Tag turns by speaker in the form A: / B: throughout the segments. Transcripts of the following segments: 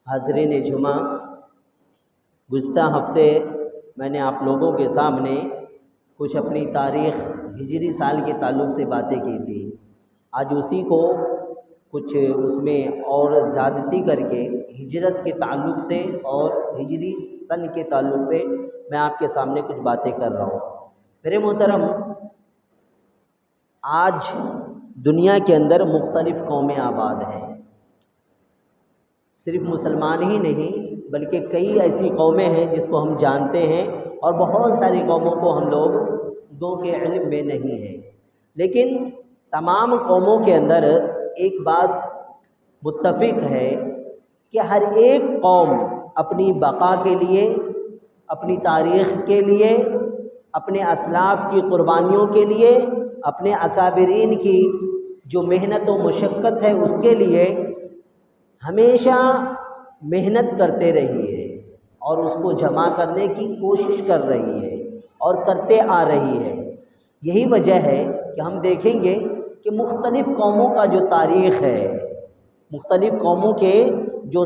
A: حاضرین جمعہ، گزشتہ ہفتے میں نے آپ لوگوں کے سامنے کچھ اپنی تاریخ ہجری سال کے تعلق سے باتیں کی تھی۔ آج اسی کو کچھ اس میں اور زیادتی کر کے ہجرت کے تعلق سے اور ہجری سن کے تعلق سے میں آپ کے سامنے کچھ باتیں کر رہا ہوں۔ میرے محترم، آج دنیا کے اندر مختلف قومیں آباد ہیں، صرف مسلمان ہی نہیں بلکہ کئی ایسی قومیں ہیں جس کو ہم جانتے ہیں، اور بہت ساری قوموں کو ہم لوگوں کے علم میں نہیں ہے۔ لیکن تمام قوموں کے اندر ایک بات متفق ہے کہ ہر ایک قوم اپنی بقا کے لیے، اپنی تاریخ کے لیے، اپنے اسلاف کی قربانیوں کے لیے، اپنے اکابرین کی جو محنت و مشقت ہے اس کے لیے ہمیشہ محنت کرتے رہی ہے، اور اس کو جمع کرنے کی کوشش کر رہی ہے اور کرتے آ رہی ہے۔ یہی وجہ ہے کہ ہم دیکھیں گے کہ مختلف قوموں کا جو تاریخ ہے، مختلف قوموں کے جو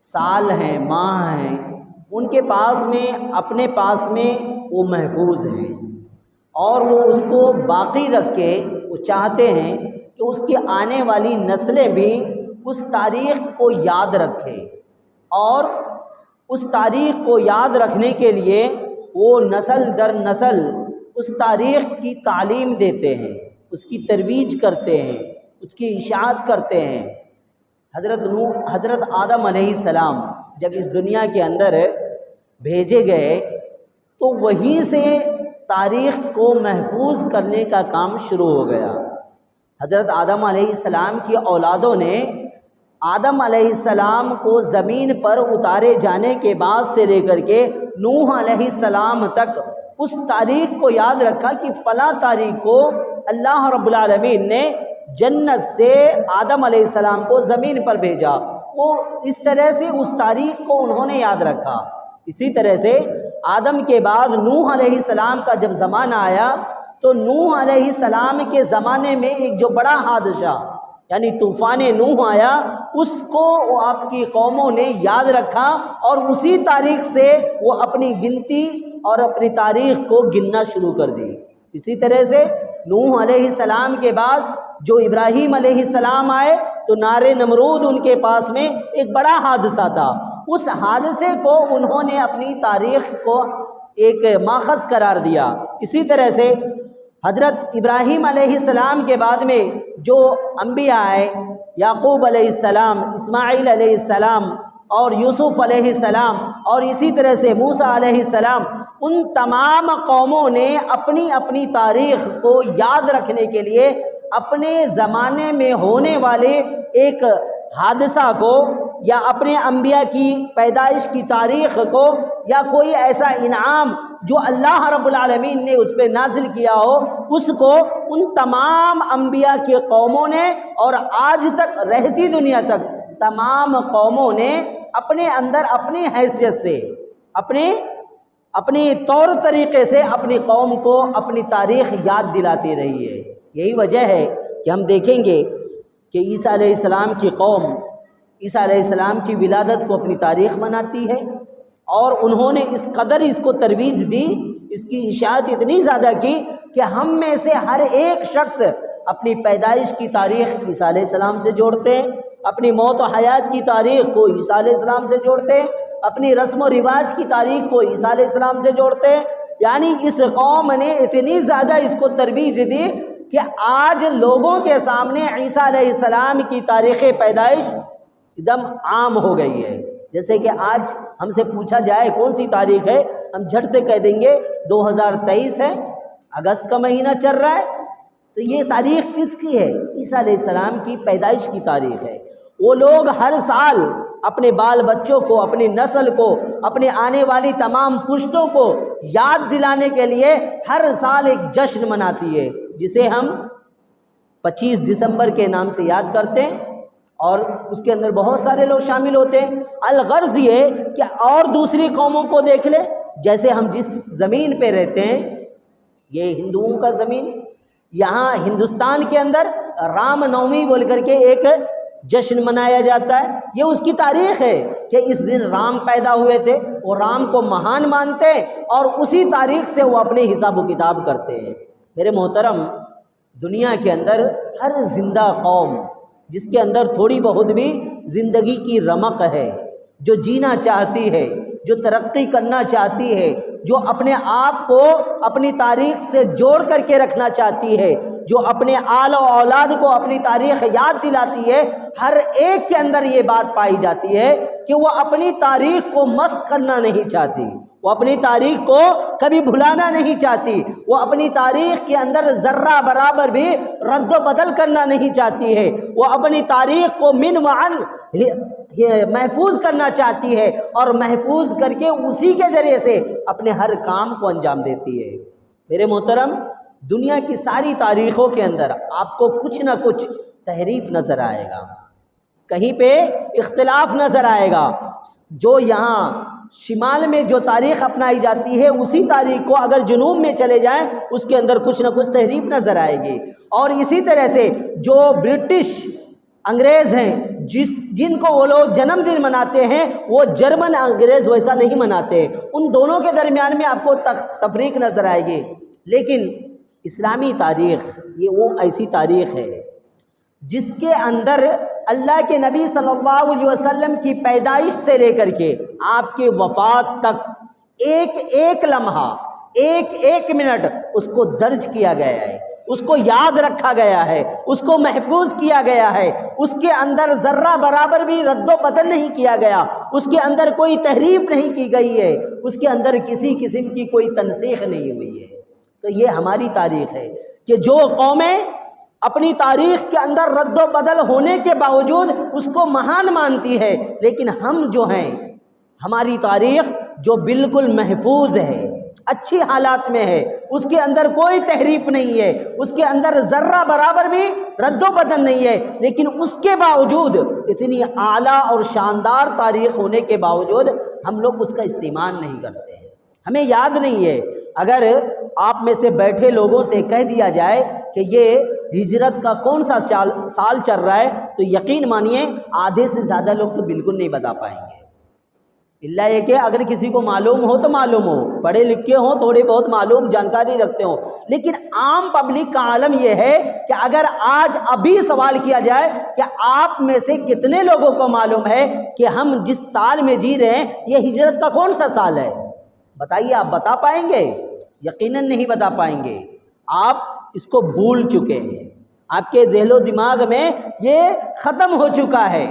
A: سال ہیں، ماہ ہیں، ان کے پاس میں اپنے پاس میں وہ محفوظ ہیں، اور وہ اس کو باقی رکھ کے وہ چاہتے ہیں کہ اس کی آنے والی نسلیں بھی اس تاریخ کو یاد رکھیں، اور اس تاریخ کو یاد رکھنے کے لیے وہ نسل در نسل اس تاریخ کی تعلیم دیتے ہیں، اس کی ترویج کرتے ہیں، اس کی اشاعت کرتے ہیں۔ حضرت آدم علیہ السلام جب اس دنیا کے اندر بھیجے گئے تو وہیں سے تاریخ کو محفوظ کرنے کا کام شروع ہو گیا۔ حضرت آدم علیہ السلام کی اولادوں نے آدم علیہ السلام کو زمین پر اتارے جانے کے بعد سے لے کر کے نوح علیہ السلام تک اس تاریخ کو یاد رکھا کہ فلاں تاریخ کو اللہ رب العالمین نے جنت سے آدم علیہ السلام کو زمین پر بھیجا۔ وہ اس طرح سے اس تاریخ کو انہوں نے یاد رکھا۔ اسی طرح سے آدم کے بعد نوح علیہ السلام کا جب زمانہ آیا تو نوح علیہ السلام کے زمانے میں ایک جو بڑا حادثہ یعنی طوفان نوح آیا، اس کو آپ کی قوموں نے یاد رکھا، اور اسی تاریخ سے وہ اپنی گنتی اور اپنی تاریخ کو گننا شروع کر دی۔ اسی طرح سے نوح علیہ السلام کے بعد جو ابراہیم علیہ السلام آئے تو نار نمرود ان کے پاس میں ایک بڑا حادثہ تھا۔ اس حادثے کو انہوں نے اپنی تاریخ کو ایک ماخذ قرار دیا۔ اسی طرح سے حضرت ابراہیم علیہ السلام کے بعد میں جو انبیاء آئے، یعقوب علیہ السلام، اسماعیل علیہ السلام اور یوسف علیہ السلام، اور اسی طرح سے موسیٰ علیہ السلام، ان تمام قوموں نے اپنی اپنی تاریخ کو یاد رکھنے کے لیے اپنے زمانے میں ہونے والے ایک حادثہ کو، یا اپنے انبیاء کی پیدائش کی تاریخ کو، یا کوئی ایسا انعام جو اللہ رب العالمین نے اس پہ نازل کیا ہو، اس کو ان تمام انبیاء کی قوموں نے اور آج تک رہتی دنیا تک تمام قوموں نے اپنے اندر اپنی حیثیت سے، اپنے طور طریقے سے اپنی قوم کو اپنی تاریخ یاد دلاتی رہی ہے۔ یہی وجہ ہے کہ ہم دیکھیں گے کہ عیسیٰ علیہ السلام کی قوم عیسیٰ علیہ السلام کی ولادت کو اپنی تاریخ مناتی ہے، اور انہوں نے اس قدر اس کو ترویج دی، اس کی اشاعت اتنی زیادہ کی کہ ہم میں سے ہر ایک شخص اپنی پیدائش کی تاریخ عیسیٰ علیہ السلام سے جوڑتے ہیں، اپنی موت و حیات کی تاریخ کو عیسیٰ علیہ السلام سے جوڑتے ہیں، اپنی رسم و رواج کی تاریخ کو عیسیٰ علیہ السلام سے جوڑتے ہیں۔ یعنی اس قوم نے اتنی زیادہ اس کو ترویج دی کہ آج لوگوں کے سامنے عیسیٰ علیہ السلام کی تاریخ پیدائش ایک دم عام ہو گئی ہے۔ جیسے کہ آج ہم سے پوچھا جائے کون سی تاریخ ہے، ہم جھٹ سے کہہ دیں گے 2023 ہے، اگست کا مہینہ چل رہا ہے۔ تو یہ تاریخ کس کی ہے؟ عیسیٰ علیہ السلام کی پیدائش کی تاریخ ہے۔ وہ لوگ ہر سال اپنے بال بچوں کو، اپنی نسل کو، اپنے آنے والی تمام پشتوں کو یاد دلانے کے لیے ہر سال ایک جشن مناتی ہے، جسے ہم 25 دسمبر کے نام سے یاد کرتے ہیں، اور اس کے اندر بہت سارے لوگ شامل ہوتے ہیں۔ الغرض یہ کہ اور دوسری قوموں کو دیکھ لیں، جیسے ہم جس زمین پہ رہتے ہیں، یہ ہندوؤں کا زمین، یہاں ہندوستان کے اندر رام نومی بول کر کے ایک جشن منایا جاتا ہے، یہ اس کی تاریخ ہے کہ اس دن رام پیدا ہوئے تھے، وہ رام کو مہان مانتے ہیں اور اسی تاریخ سے وہ اپنے حساب و کتاب کرتے ہیں۔ میرے محترم، دنیا کے اندر ہر زندہ قوم جس کے اندر تھوڑی بہت بھی زندگی کی رمق ہے، جو جینا چاہتی ہے، جو ترقی کرنا چاہتی ہے، جو اپنے آپ کو اپنی تاریخ سے جوڑ کر کے رکھنا چاہتی ہے، جو اپنے آل و اولاد کو اپنی تاریخ یاد دلاتی ہے، ہر ایک کے اندر یہ بات پائی جاتی ہے کہ وہ اپنی تاریخ کو مسخ کرنا نہیں چاہتی، وہ اپنی تاریخ کو کبھی بھلانا نہیں چاہتی، وہ اپنی تاریخ کے اندر ذرہ برابر بھی رد و بدل کرنا نہیں چاہتی ہے، وہ اپنی تاریخ کو من وعن محفوظ کرنا چاہتی ہے اور محفوظ کر کے اسی کے ذریعے سے اپنے ہر کام کو انجام دیتی ہے۔ میرے محترم، دنیا کی ساری تاریخوں کے اندر آپ کو کچھ نہ کچھ تحریف نظر آئے گا، کہیں پہ اختلاف نظر آئے گا۔ جو یہاں شمال میں جو تاریخ اپنائی جاتی ہے اسی تاریخ کو اگر جنوب میں چلے جائیں اس کے اندر کچھ نہ کچھ تحریف نظر آئے گی۔ اور اسی طرح سے جو برٹش انگریز ہیں جن کو وہ لوگ جنم دن مناتے ہیں، وہ جرمن انگریز ویسا نہیں مناتے، ان دونوں کے درمیان میں آپ کو تفریق نظر آئے گی۔ لیکن اسلامی تاریخ یہ وہ ایسی تاریخ ہے جس کے اندر اللہ کے نبی صلی اللہ علیہ وسلم کی پیدائش سے لے کر کے آپ کے وفات تک ایک ایک لمحہ، ایک ایک منٹ اس کو درج کیا گیا ہے، اس کو یاد رکھا گیا ہے، اس کو محفوظ کیا گیا ہے، اس کے اندر ذرہ برابر بھی رد و بدل نہیں کیا گیا، اس کے اندر کوئی تحریف نہیں کی گئی ہے، اس کے اندر کسی قسم کی کوئی تنسیخ نہیں ہوئی ہے۔ تو یہ ہماری تاریخ ہے کہ جو قومیں اپنی تاریخ کے اندر رد و بدل ہونے کے باوجود اس کو مہان مانتی ہے، لیکن ہم جو ہیں ہماری تاریخ جو بالکل محفوظ ہے، اچھی حالات میں ہے، اس کے اندر کوئی تحریف نہیں ہے، اس کے اندر ذرہ برابر بھی رد و بدل نہیں ہے، لیکن اس کے باوجود اتنی اعلیٰ اور شاندار تاریخ ہونے کے باوجود ہم لوگ اس کا استعمال نہیں کرتے ہیں، ہمیں یاد نہیں ہے۔ اگر آپ میں سے بیٹھے لوگوں سے کہہ دیا جائے کہ یہ ہجرت کا کون سا سال چل رہا ہے تو یقین مانیے آدھے سے زیادہ لوگ تو بالکل نہیں بتا پائیں گے، اللہ یہ کہ اگر کسی کو معلوم ہو تو معلوم ہو، پڑھے لکھے ہوں، تھوڑے بہت معلوم جانکاری رکھتے ہوں، لیکن عام پبلک کا عالم یہ ہے کہ اگر آج ابھی سوال کیا جائے کہ آپ میں سے کتنے لوگوں کو معلوم ہے کہ ہم جس سال میں جی رہے ہیں یہ ہجرت کا کون سا سال ہے، بتائیے آپ بتا پائیں گے؟ یقیناً نہیں بتا پائیں گے، آپ اس کو بھول چکے ہیں، آپ کے ذہن و دماغ میں یہ ختم ہو چکا ہے،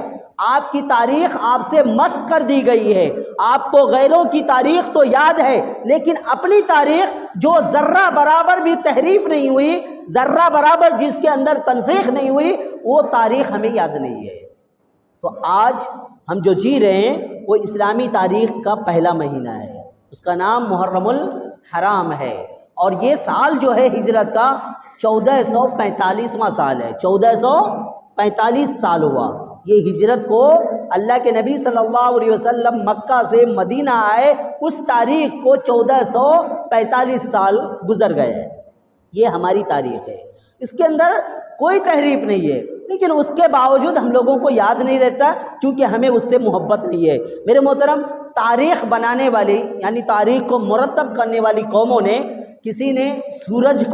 A: آپ کی تاریخ آپ سے مسخ کر دی گئی ہے، آپ کو غیروں کی تاریخ تو یاد ہے لیکن اپنی تاریخ جو ذرہ برابر بھی تحریف نہیں ہوئی، ذرہ برابر جس کے اندر تنسیخ نہیں ہوئی، وہ تاریخ ہمیں یاد نہیں ہے۔ تو آج ہم جو جی رہے ہیں وہ اسلامی تاریخ کا پہلا مہینہ ہے، اس کا نام محرم الحرام ہے، اور یہ سال جو ہے ہجرت کا 1445واں سال ہے، 1445 سال ہوا۔ یہ ہجرت کو اللہ کے نبی صلی اللہ علیہ وسلم مکہ سے مدینہ آئے اس تاریخ کو 1445 سال گزر گئے ہیں، یہ ہماری تاریخ ہے، اس کے اندر کوئی تحریف نہیں ہے، لیکن اس کے باوجود ہم لوگوں کو یاد نہیں رہتا کیونکہ ہمیں اس سے محبت نہیں ہے۔ میرے محترم، تاریخ بنانے والی یعنی تاریخ کو مرتب کرنے والی قوموں نے، کسی نے سورج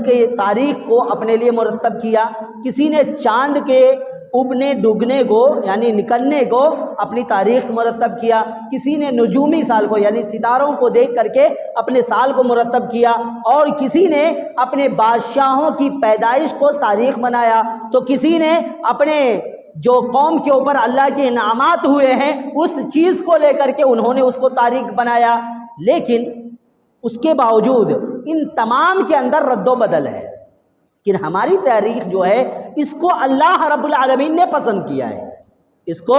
A: کے تاریخ کو اپنے لیے مرتب کیا، کسی نے چاند کے اگنے ڈوبنے کو یعنی نکلنے کو اپنی تاریخ مرتب کیا، کسی نے نجومی سال کو یعنی ستاروں کو دیکھ کر کے اپنے سال کو مرتب کیا، اور کسی نے اپنے بادشاہوں کی پیدائش کو تاریخ بنایا، تو کسی نے اپنے جو قوم کے اوپر اللہ کے انعامات ہوئے ہیں اس چیز کو لے کر کے انہوں نے اس کو تاریخ بنایا۔ لیکن اس کے باوجود ان تمام کے اندر رد و بدل ہے، کہ ہماری تاریخ جو ہے اس کو اللہ رب العالمین نے پسند کیا ہے، اس کو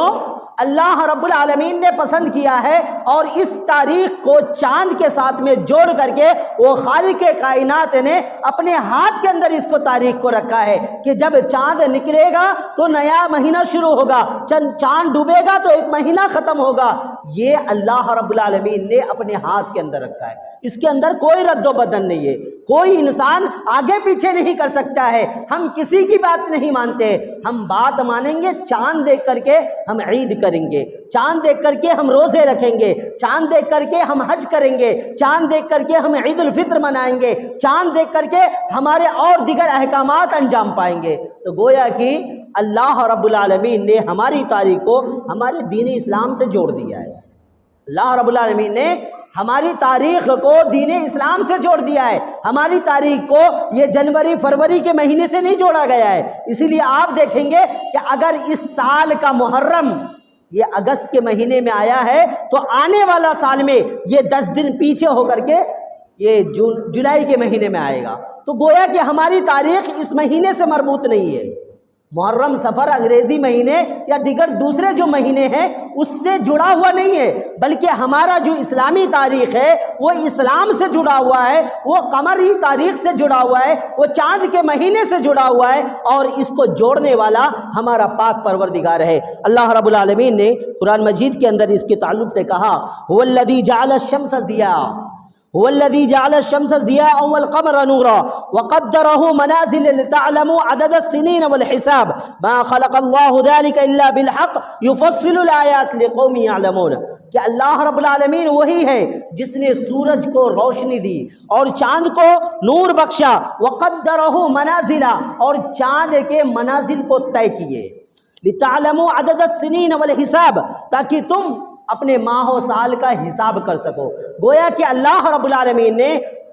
A: اللہ رب العالمین نے پسند کیا ہے، اور اس تاریخ کو چاند کے ساتھ میں جوڑ کر کے وہ خالق کائنات نے اپنے ہاتھ کے اندر اس کو تاریخ کو رکھا ہے کہ جب چاند نکلے گا تو نیا مہینہ شروع ہوگا، چاند ڈوبے گا تو ایک مہینہ ختم ہوگا، یہ اللہ رب العالمین نے اپنے ہاتھ کے اندر رکھا ہے، اس کے اندر کوئی رد و بدل نہیں ہے، کوئی انسان آگے پیچھے نہیں کر سکتا ہے۔ ہم کسی کی بات نہیں مانتے، ہم بات مانیں گے چاند دیکھ کر کے ہم عید کریں گے، چاند دیکھ کر کے ہم روزے رکھیں گے، چاند دیکھ کر کے ہم حج کریں گے، چاند دیکھ کر کے ہم عید الفطر منائیں گے، چاند دیکھ کر کے ہمارے اور دیگر احکامات انجام پائیں گے۔ تو گویا کہ اللہ رب العالمین نے ہماری تاریخ کو ہمارے دین اسلام سے جوڑ دیا ہے، اللہ رب العالمین نے ہماری تاریخ کو دین اسلام سے جوڑ دیا ہے، ہماری تاریخ کو یہ جنوری فروری کے مہینے سے نہیں جوڑا گیا ہے۔ اسی لیے آپ دیکھیں گے کہ اگر اس سال کا محرم یہ اگست کے مہینے میں آیا ہے تو آنے والا سال میں یہ 10 دن پیچھے ہو کر کے یہ جولائی کے مہینے میں آئے گا۔ تو گویا کہ ہماری تاریخ اس مہینے سے مربوط نہیں ہے، محرم سفر انگریزی مہینے یا دیگر دوسرے جو مہینے ہیں اس سے جڑا ہوا نہیں ہے، بلکہ ہمارا جو اسلامی تاریخ ہے وہ اسلام سے جڑا ہوا ہے، وہ قمری تاریخ سے جڑا ہوا ہے، وہ چاند کے مہینے سے جڑا ہوا ہے، اور اس کو جوڑنے والا ہمارا پاک پروردگار ہے۔ اللہ رب العالمین نے قرآن مجید کے اندر اس کے تعلق سے کہا هو الذی جعل الشمس ضیاء هو الذي جعل الشمس ضياء والقمر نورا وقدره منازل لتعلموا عدد السنين والحساب ما خلق الله ذلك الا بالحق يفصل الآيات لقوم يعلمون کہ اللہ رب العالمین وہی ہے جس نے سورج کو روشنی دی اور چاند کو نور بخشا، وقدره منازل اور چاند کے منازل کو طے کیے، لتعلموا عدد السنين والحساب تاکہ تم اپنے ماہ و سال کا حساب کر سکو۔ گویا کہ اللہ رب العالمین نے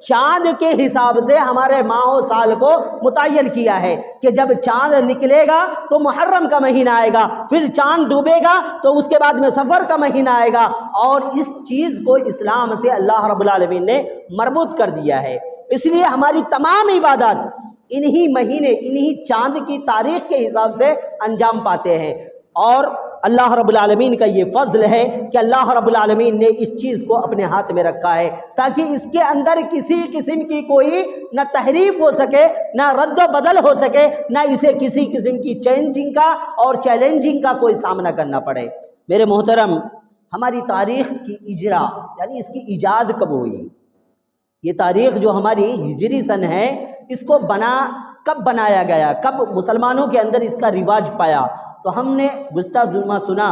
A: چاند کے حساب سے ہمارے ماہ و سال کو متعین کیا ہے کہ جب چاند نکلے گا تو محرم کا مہینہ آئے گا، پھر چاند ڈوبے گا تو اس کے بعد میں سفر کا مہینہ آئے گا، اور اس چیز کو اسلام سے اللہ رب العالمین نے مربوط کر دیا ہے۔ اس لیے ہماری تمام عبادات انہی مہینے انہی چاند کی تاریخ کے حساب سے انجام پاتے ہیں، اور اللہ رب العالمین کا یہ فضل ہے کہ اللہ رب العالمین نے اس چیز کو اپنے ہاتھ میں رکھا ہے تاکہ اس کے اندر کسی قسم کی کوئی نہ تحریف ہو سکے، نہ رد و بدل ہو سکے، نہ اسے کسی قسم کی چینجنگ کا اور چیلنجنگ کا کوئی سامنا کرنا پڑے۔ میرے محترم، ہماری تاریخ کی اجرا یعنی اس کی ایجاد کب ہوئی؟ یہ تاریخ جو ہماری ہجری سن ہے اس کو کب بنایا گیا، کب مسلمانوں کے اندر اس کا رواج پایا؟ تو ہم نے گزشتہ جمعہ سنا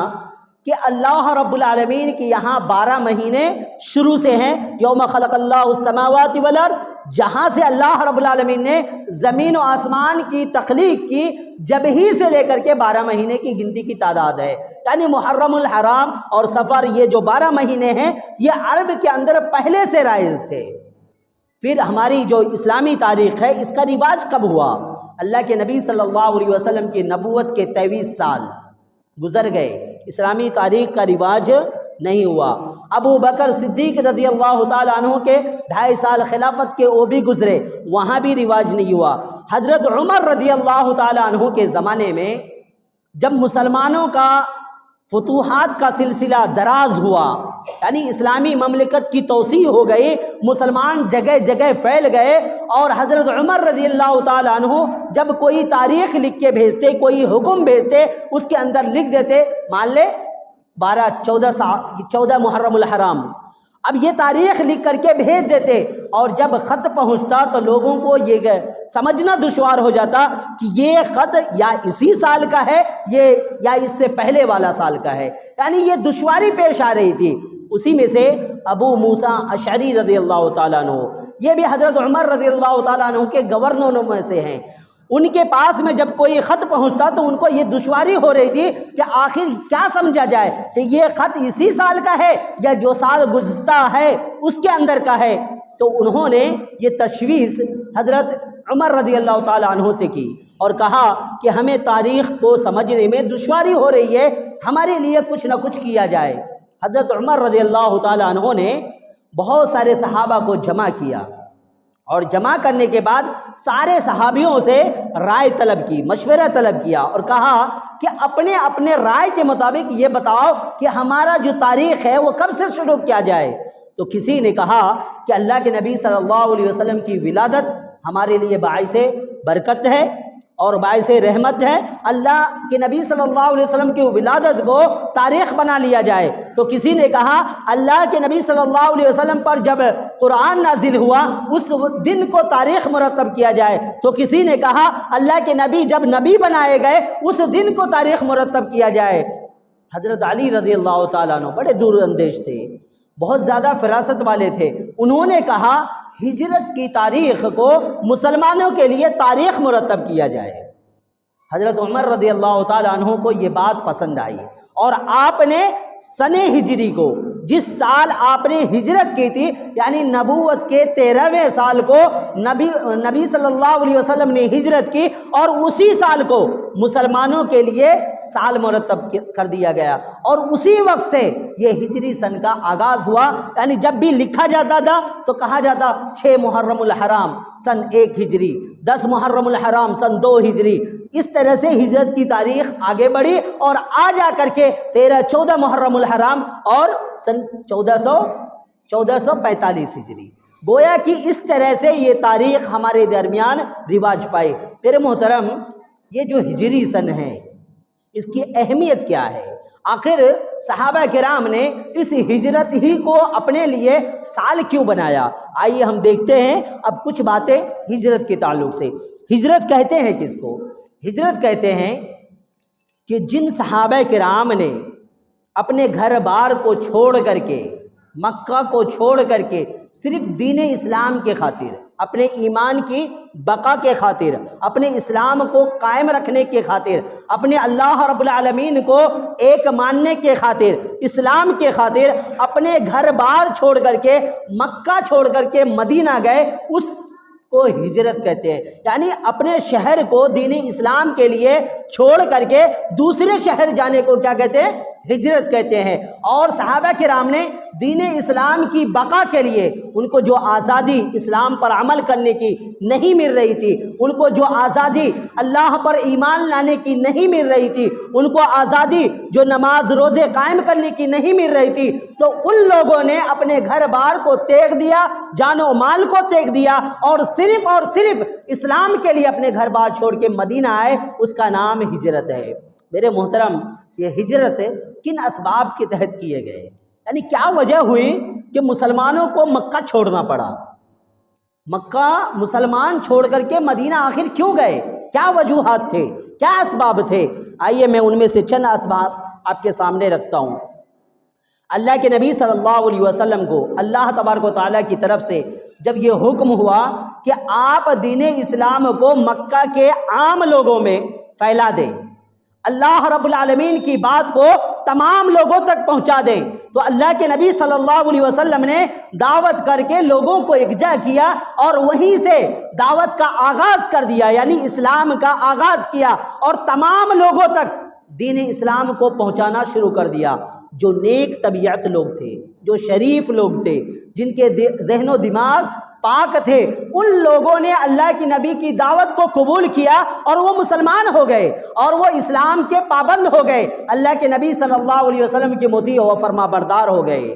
A: کہ اللہ رب العالمین کے یہاں 12 مہینے شروع سے ہیں، یوم خلق اللہ السماوات والارض، جہاں سے اللہ رب العالمین نے زمین و آسمان کی تخلیق کی، جب ہی سے لے کر کے 12 مہینے کی گنتی کی تعداد ہے، یعنی محرم الحرام اور سفر، یہ جو 12 مہینے ہیں یہ عرب کے اندر پہلے سے رائج تھے۔ پھر ہماری جو اسلامی تاریخ ہے اس کا رواج کب ہوا؟ اللہ کے نبی صلی اللہ علیہ وسلم کی نبوت کے 23 سال گزر گئے، اسلامی تاریخ کا رواج نہیں ہوا۔ ابو بکر صدیق رضی اللہ تعالیٰ عنہ کے 2.5 سال خلافت کے وہ بھی گزرے، وہاں بھی رواج نہیں ہوا۔ حضرت عمر رضی اللہ تعالیٰ عنہ کے زمانے میں جب مسلمانوں کا فتوحات کا سلسلہ دراز ہوا، یعنی اسلامی مملکت کی توسیع ہو گئی، مسلمان جگہ جگہ پھیل گئے، اور حضرت عمر رضی اللہ تعالیٰ عنہ جب کوئی تاریخ لکھ کے بھیجتے، کوئی حکم بھیجتے، اس کے اندر لکھ دیتے، مان لے 14 محرم الحرام، اب یہ تاریخ لکھ کر کے بھیج دیتے، اور جب خط پہنچتا تو لوگوں کو یہ سمجھنا دشوار ہو جاتا کہ یہ خط یا اسی سال کا ہے یا اس سے پہلے والا سال کا ہے، یعنی یہ دشواری پیش آ رہی تھی۔ اسی میں سے ابو موسیٰ اشعری رضی اللہ تعالیٰ عنہ، یہ بھی حضرت عمر رضی اللہ تعالیٰ عنہ کے گورنروں میں سے ہیں، ان کے پاس میں جب کوئی خط پہنچتا تو ان کو یہ دشواری ہو رہی تھی کہ آخر کیا سمجھا جائے کہ یہ خط اسی سال کا ہے یا جو سال گزشتہ ہے اس کے اندر کا ہے۔ تو انہوں نے یہ تشویش حضرت عمر رضی اللہ تعالیٰ عنہ سے کی اور کہا کہ ہمیں تاریخ کو سمجھنے میں دشواری ہو رہی ہے، ہمارے لیے کچھ نہ کچھ کیا جائے۔ حضرت عمر رضی اللہ تعالیٰ عنہ نے بہت سارے صحابہ کو جمع کیا، اور جمع کرنے کے بعد سارے صحابیوں سے رائے طلب کی، مشورہ طلب کیا، اور کہا کہ اپنے اپنے رائے کے مطابق یہ بتاؤ کہ ہمارا جو تاریخ ہے وہ کب سے شروع کیا جائے۔ تو کسی نے کہا کہ اللہ کے نبی صلی اللہ علیہ وسلم کی ولادت ہمارے لیے باعث برکت ہے، اور باعث رحمت ہے اللہ کے نبی صلی اللہ علیہ وسلم کی ولادت کو تاریخ بنا لیا جائے۔ تو کسی نے کہا اللہ کے نبی صلی اللہ علیہ وسلم پر جب قرآن نازل ہوا اس دن کو تاریخ مرتب کیا جائے۔ تو کسی نے کہا اللہ کے نبی جب نبی بنائے گئے اس دن کو تاریخ مرتب کیا جائے۔ حضرت علی رضی اللہ تعالیٰ عنہ بڑے دور اندیش تھے، بہت زیادہ فراست والے تھے، انہوں نے کہا ہجرت کی تاریخ کو مسلمانوں کے لیے تاریخ مرتب کیا جائے۔ حضرت عمر رضی اللہ تعالیٰ عنہ کو یہ بات پسند آئی اور آپ نے سن ہجری کو، جس سال آپ نے ہجرت کی تھی یعنی نبوت کے 13ویں سال کو نبی صلی اللہ علیہ وسلم نے ہجرت کی، اور اسی سال کو مسلمانوں کے لیے سال مرتب کر دیا گیا، اور اسی وقت سے یہ ہجری سن کا آغاز ہوا۔ یعنی جب بھی لکھا جاتا تھا تو کہا جاتا 6 محرم الحرام سن 1 ہجری، 10 محرم الحرام سن 2 ہجری، اس طرح سے ہجرت کی تاریخ آگے بڑھی اور آ جا کر کے 14 محرم الحرام اور سن 1445 ہجری، گویا کہ اس طرح سے یہ تاریخ ہمارے درمیان رواج پائے۔ میرے محترم، یہ جو ہجری سن ہے اس کی اہمیت کیا ہے؟ آخر صحابہ کرام نے اس ہجرت ہی کو اپنے لیے سال کیوں بنایا؟ آئیے ہم دیکھتے ہیں اب کچھ باتیں ہجرت کے تعلق سے۔ ہجرت کہتے ہیں کس کو؟ ہجرت کہتے ہیں کہ جن صحابہ کرام نے اپنے گھر بار کو چھوڑ کر کے، مکہ کو چھوڑ کر کے، صرف دین اسلام کے خاطر، اپنے ایمان کی بقا کے خاطر، اپنے اسلام کو قائم رکھنے کے خاطر، اپنے اللہ رب العالمین کو ایک ماننے کے خاطر، اسلام کے خاطر اپنے گھر بار چھوڑ کر کے، مکہ چھوڑ کر کے مدینہ گئے، اس کو ہجرت کہتے ہیں۔ یعنی اپنے شہر کو دین اسلام کے لیے چھوڑ کر کے دوسرے شہر جانے کو کیا کہتے ہیں؟ ہجرت کہتے ہیں۔ اور صحابہ کرام نے دین اسلام کی بقا کے لیے، ان کو جو آزادی اسلام پر عمل کرنے کی نہیں مل رہی تھی، ان کو جو آزادی اللہ پر ایمان لانے کی نہیں مل رہی تھی، ان کو آزادی جو نماز روزے قائم کرنے کی نہیں مل رہی تھی، تو ان لوگوں نے اپنے گھر بار کو تیغ دیا، جان و مال کو تیغ دیا، اور صرف اسلام کے لیے اپنے گھر بار چھوڑ کے مدینہ آئے۔ اس کا نام ہجرت ہے۔ میرے محترم، یہ ہجرت کن اسباب کے تحت کیے گئے؟ یعنی کیا وجہ ہوئی کہ مسلمانوں کو مکہ چھوڑنا پڑا؟ مکہ مسلمان چھوڑ کر کے مدینہ آخر کیوں گئے؟ کیا وجوہات تھے؟ کیا اسباب تھے؟ آئیے میں ان میں سے چند اسباب آپ کے سامنے رکھتا ہوں۔ اللہ کے نبی صلی اللہ علیہ وسلم کو اللہ تبارک و تعالیٰ کی طرف سے جب یہ حکم ہوا کہ آپ دین اسلام کو مکہ کے عام لوگوں میں پھیلا دیں، اللہ رب العالمین کی بات کو تمام لوگوں تک پہنچا دیں، تو اللہ کے نبی صلی اللہ علیہ وسلم نے دعوت کر کے لوگوں کو یکجا کیا اور وہیں سے دعوت کا آغاز کر دیا، یعنی اسلام کا آغاز کیا اور تمام لوگوں تک دین اسلام کو پہنچانا شروع کر دیا۔ جو نیک طبیعت لوگ تھے، جو شریف لوگ تھے، جن کے ذہن و دماغ پاک تھے، ان لوگوں نے اللہ کی نبی کی دعوت کو قبول کیا اور وہ مسلمان ہو گئے اور وہ اسلام کے پابند ہو گئے، اللہ کے نبی صلی اللہ علیہ وسلم کے مطیع و فرما بردار ہو گئے۔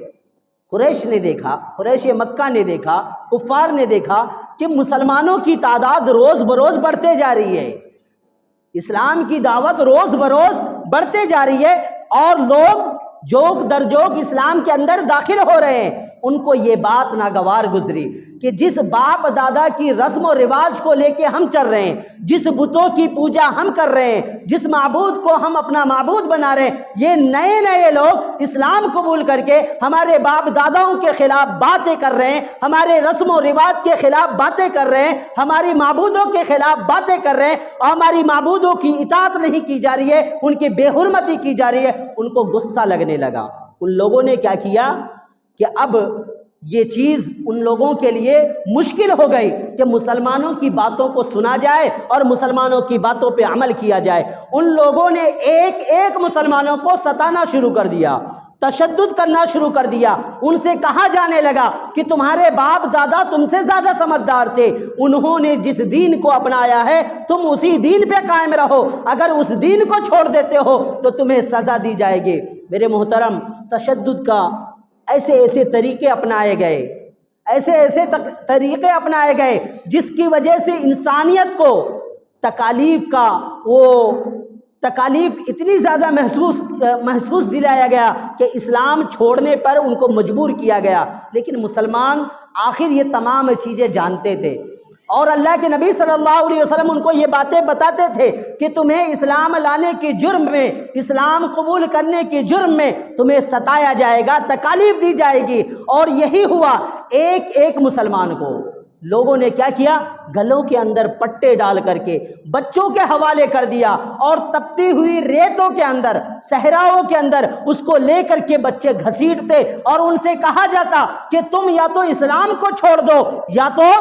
A: قریش نے دیکھا، قریش مکہ نے دیکھا، کفار نے دیکھا کہ مسلمانوں کی تعداد روز بروز بڑھتے جا رہی ہے، اسلام کی دعوت روز بروز بڑھتے جا رہی ہے، اور لوگ جوک در جوک اسلام کے اندر داخل ہو رہے ہیں۔ ان کو یہ بات ناگوار گزری کہ جس باپ دادا کی رسم و رواج کو لے کے ہم چل رہے ہیں، جس بتوں کی پوجا ہم کر رہے ہیں، جس معبود کو ہم اپنا معبود بنا رہے ہیں، یہ نئے لوگ اسلام قبول کر کے ہمارے باپ داداؤں کے خلاف باتیں کر رہے ہیں، ہمارے رسم و رواج کے خلاف باتیں کر رہے ہیں، ہماری معبودوں کے خلاف باتیں کر رہے ہیں، اور ہماری معبودوں کی اطاعت نہیں کی جا رہی ہے، ان کی بے حرمتی کی جا رہی ہے۔ ان کو غصہ لگنے لگا۔ ان لوگوں نے کیا کیا کہ اب یہ چیز ان لوگوں کے لیے مشکل ہو گئی کہ مسلمانوں کی باتوں کو سنا جائے اور مسلمانوں کی باتوں پہ عمل کیا جائے۔ ان لوگوں نے ایک مسلمانوں کو ستانا شروع کر دیا، تشدد کرنا شروع کر دیا۔ ان سے کہا جانے لگا کہ تمہارے باپ دادا تم سے زیادہ سمجھدار تھے، انہوں نے جس دین کو اپنایا ہے تم اسی دین پہ قائم رہو، اگر اس دین کو چھوڑ دیتے ہو تو تمہیں سزا دی جائے گی۔ میرے محترم، تشدد کا ایسے طریقے اپنائے گئے، ایسے طریقے اپنائے گئے جس کی وجہ سے انسانیت کو تکالیف کا وہ تکالیف اتنی زیادہ محسوس دلایا گیا کہ اسلام چھوڑنے پر ان کو مجبور کیا گیا، لیکن مسلمان آخر یہ تمام چیزیں جانتے تھے، اور اللہ کے نبی صلی اللہ علیہ وسلم ان کو یہ باتیں بتاتے تھے کہ تمہیں اسلام لانے کے جرم میں، اسلام قبول کرنے کے جرم میں تمہیں ستایا جائے گا، تکالیف دی جائے گی۔ اور یہی ہوا، ایک ایک مسلمان کو لوگوں نے کیا کیا، گلوں کے اندر پٹے ڈال کر کے بچوں کے حوالے کر دیا، اور تپتی ہوئی ریتوں کے اندر، صحراؤں کے اندر اس کو لے کر کے بچے گھسیٹتے، اور ان سے کہا جاتا کہ تم یا تو اسلام کو چھوڑ دو یا تو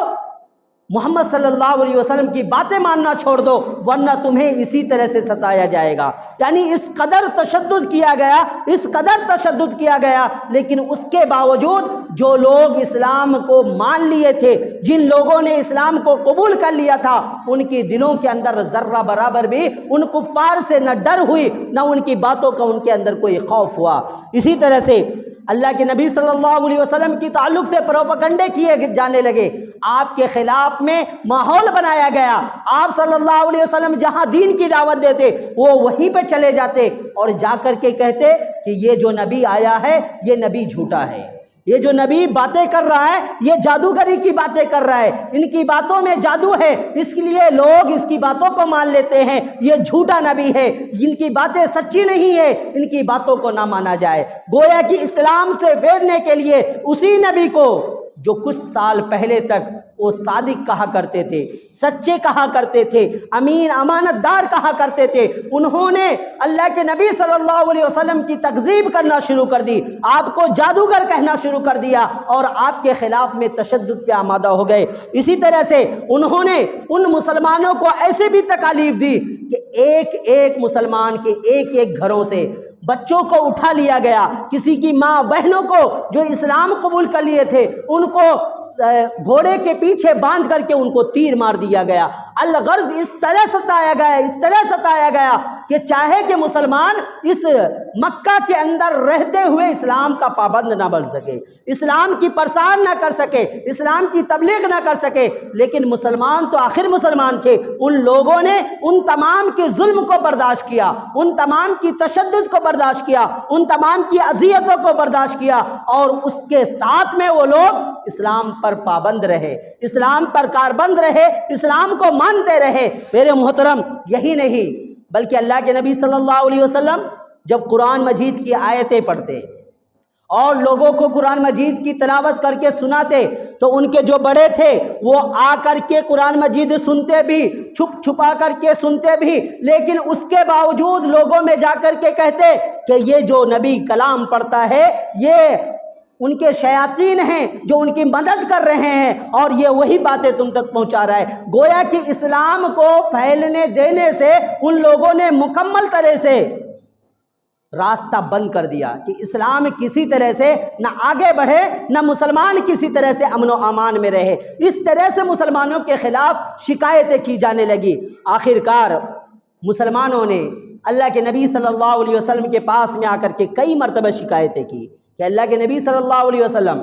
A: محمد صلی اللہ علیہ وسلم کی باتیں ماننا چھوڑ دو، ورنہ تمہیں اسی طرح سے ستایا جائے گا۔ یعنی اس قدر تشدد کیا گیا، اس قدر تشدد کیا گیا، لیکن اس کے باوجود جو لوگ اسلام کو مان لیے تھے، جن لوگوں نے اسلام کو قبول کر لیا تھا، ان کی دلوں کے اندر ذرہ برابر بھی ان کفار سے نہ ڈر ہوئی، نہ ان کی باتوں کا ان کے اندر کوئی خوف ہوا۔ اسی طرح سے اللہ کے نبی صلی اللہ علیہ وسلم کی تعلق سے پروپیگنڈے کیے جانے لگے، آپ کے خلاف میں ماحول بنایا گیا، آپ صلی اللہ علیہ وسلم جہاں دین کی دعوت دیتے وہ وہیں پہ چلے جاتے اور جا کر کے کہتے کہ یہ جو نبی آیا ہے یہ نبی جھوٹا ہے، یہ جو نبی باتیں کر رہا ہے یہ جادوگری کی باتیں کر رہا ہے، ان کی باتوں میں جادو ہے، اس لیے لوگ اس کی باتوں کو مان لیتے ہیں، یہ جھوٹا نبی ہے، ان کی باتیں سچی نہیں ہے، ان کی باتوں کو نہ مانا جائے۔ گویا کہ اسلام سے پھیرنے کے لیے اسی نبی کو جو کچھ سال پہلے تک وہ صادق کہا کرتے تھے، سچے کہا کرتے تھے، امین امانت دار کہا کرتے تھے، انہوں نے اللہ کے نبی صلی اللہ علیہ وسلم کی تکذیب کرنا شروع کر دی، آپ کو جادوگر کہنا شروع کر دیا، اور آپ کے خلاف میں تشدد پہ آمادہ ہو گئے۔ اسی طرح سے انہوں نے ان مسلمانوں کو ایسے بھی تکالیف دی کہ ایک ایک مسلمان کے ایک ایک گھروں سے بچوں کو اٹھا لیا گیا، کسی کی ماں بہنوں کو جو اسلام قبول کر لیے تھے ان کو گھوڑے کے پیچھے باندھ کر کے ان کو تیر مار دیا گیا۔ الغرض اس طرح ستایا گیا، اس طرح ستایا گیا کہ چاہے کہ مسلمان اس مکہ کے اندر رہتے ہوئے اسلام کا پابند نہ بن سکے، اسلام کی پرسار نہ کر سکے، اسلام کی تبلیغ نہ کر سکے، لیکن مسلمان تو آخر مسلمان تھے۔ ان لوگوں نے ان تمام کے ظلم کو برداشت کیا، ان تمام کی تشدد کو برداشت کیا، ان تمام کی اذیتوں کو برداشت کیا، اور اس کے ساتھ میں وہ لوگ اسلام پر پابند رہے، اسلام پر کاربند رہے، اسلام کو مانتے رہے۔ میرے محترم، یہی نہیں بلکہ اللہ کے نبی صلی اللہ علیہ وسلم جب قرآن مجید کی آیتیں پڑھتے اور لوگوں کو قرآن مجید کی تلاوت کر کے سناتے تو ان کے جو بڑے تھے وہ آ کر کے قرآن مجید سنتے بھی، چھپ چھپا کر کے سنتے بھی، لیکن اس کے باوجود لوگوں میں جا کر کے کہتے کہ یہ جو نبی کلام پڑھتا ہے یہ ان کے شیاطین ہیں جو ان کی مدد کر رہے ہیں، اور یہ وہی باتیں تم تک پہنچا رہا ہے۔ گویا کہ اسلام کو پھیلنے دینے سے ان لوگوں نے مکمل طرح سے راستہ بند کر دیا کہ اسلام کسی طرح سے نہ آگے بڑھے، نہ مسلمان کسی طرح سے امن و امان میں رہے۔ اس طرح سے مسلمانوں کے خلاف شکایتیں کی جانے لگی۔ آخرکار مسلمانوں نے اللہ کے نبی صلی اللہ علیہ وسلم کے پاس میں آ کر کے کئی مرتبہ شکایتیں کی کہ اللہ کے نبی صلی اللہ علیہ وسلم،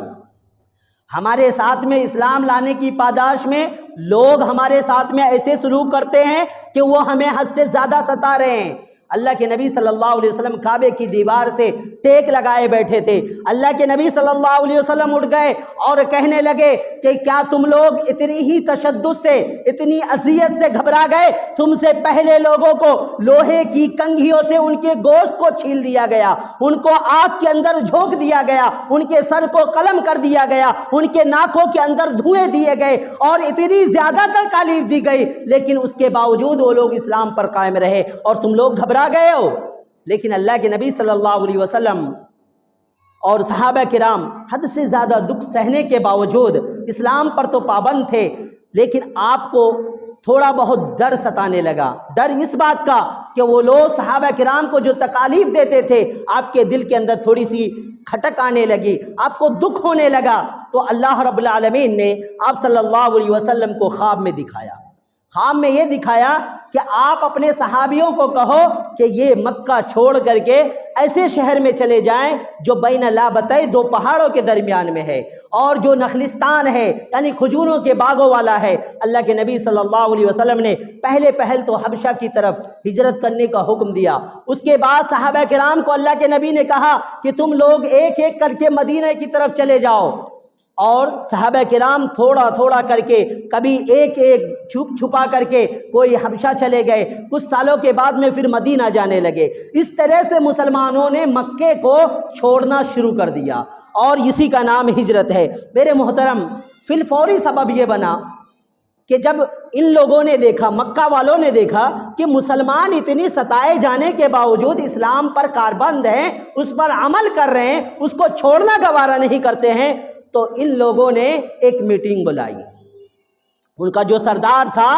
A: ہمارے ساتھ میں اسلام لانے کی پاداش میں لوگ ہمارے ساتھ میں ایسے سلوک کرتے ہیں کہ وہ ہمیں حد سے زیادہ ستا رہے ہیں۔ اللہ کے نبی صلی اللہ علیہ وسلم کعبے کی دیوار سے ٹیک لگائے بیٹھے تھے۔ اللہ کے نبی صلی اللہ علیہ وسلم اٹھ گئے اور کہنے لگے کہ کیا تم لوگ اتنی ہی تشدد سے، اتنی اذیت سے گھبرا گئے؟ تم سے پہلے لوگوں کو لوہے کی کنگھیوں سے ان کے گوشت کو چھیل دیا گیا، ان کو آگ کے اندر جھونک دیا گیا، ان کے سر کو قلم کر دیا گیا، ان کے ناکوں کے اندر دھوئیں دیے گئے، اور اتنی زیادہ تکالیف دی گئی، لیکن اس کے باوجود وہ لوگ اسلام پر قائم رہے اور تم لوگ گھبرا گئے ہو۔ لیکن اللہ کے نبی صلی اللہ علیہ وسلم اور صحابہ کرام حد سے زیادہ دکھ سہنے کے باوجود اسلام پر تو پابند تھے، لیکن آپ کو تھوڑا بہت ڈر ستانے لگا۔ ڈر اس بات کا کہ وہ لوگ صحابہ کرام کو جو تکالیف دیتے تھے، آپ کے دل کے اندر تھوڑی سی کھٹک آنے لگی، آپ کو دکھ ہونے لگا۔ تو اللہ رب العالمین نے آپ صلی اللہ علیہ وسلم کو خواب میں دکھایا۔ خواب میں یہ دکھایا کہ آپ اپنے صحابیوں کو کہو کہ یہ مکہ چھوڑ کر کے ایسے شہر میں چلے جائیں جو بین لابتئی دو پہاڑوں کے درمیان میں ہے اور جو نخلستان ہے یعنی کھجوروں کے باغوں والا ہے۔ اللہ کے نبی صلی اللہ علیہ وسلم نے پہل تو حبشہ کی طرف ہجرت کرنے کا حکم دیا۔ اس کے بعد صحابہ کرام کو اللہ کے نبی نے کہا کہ تم لوگ ایک ایک کر کے مدینہ کی طرف چلے جاؤ، اور صحابہ کرام تھوڑا تھوڑا کر کے کبھی ایک ایک چھپ چھپا کر کے کوئی حبشہ چلے گئے، کچھ سالوں کے بعد میں پھر مدینہ جانے لگے۔ اس طرح سے مسلمانوں نے مکے کو چھوڑنا شروع کر دیا، اور اسی کا نام ہجرت ہے۔ میرے محترم، فی الفوری سبب یہ بنا کہ جب ان لوگوں نے دیکھا، مکہ والوں نے دیکھا کہ مسلمان اتنی ستائے جانے کے باوجود اسلام پر کاربند ہیں، اس پر عمل کر رہے ہیں، اس کو چھوڑنا گوارا نہیں کرتے ہیں، تو ان لوگوں نے ایک میٹنگ بلائی۔ ان کا جو سردار تھا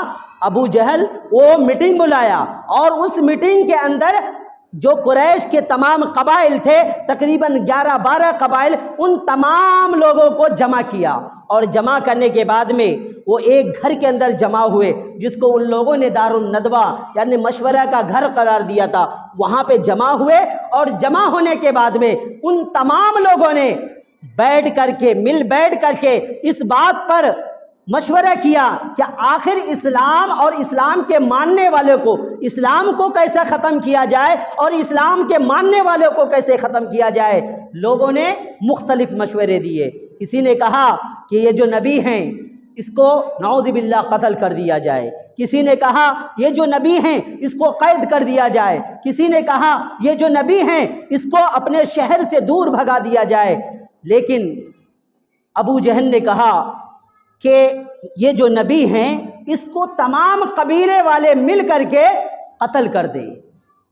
A: ابو جہل، وہ میٹنگ بلایا، اور اس میٹنگ کے اندر جو قریش کے تمام قبائل تھے، تقریباً 11-12 قبائل، ان تمام لوگوں کو جمع کیا، اور جمع کرنے کے بعد میں وہ ایک گھر کے اندر جمع ہوئے جس کو ان لوگوں نے دار الندوہ یعنی مشورہ کا گھر قرار دیا تھا۔ وہاں پہ جمع ہوئے، اور جمع ہونے کے بعد میں ان تمام لوگوں نے بیٹھ کر کے اس بات پر مشورہ کیا کہ آخر اسلام اور اسلام کے ماننے والوں کو، اسلام کو کیسے ختم کیا جائے اور اسلام کے ماننے والوں کو کیسے ختم کیا جائے۔ لوگوں نے مختلف مشورے دیے۔ کسی نے کہا کہ یہ جو نبی ہیں اس کو نعوذ باللہ قتل کر دیا جائے، کسی نے کہا یہ جو نبی ہیں اس کو قید کر دیا جائے، کسی نے کہا یہ جو نبی ہیں اس کو اپنے شہر سے دور بھگا دیا جائے۔ لیکن ابو جہل نے کہا کہ یہ جو نبی ہیں اس کو تمام قبیلے والے مل کر کے قتل کر دیں،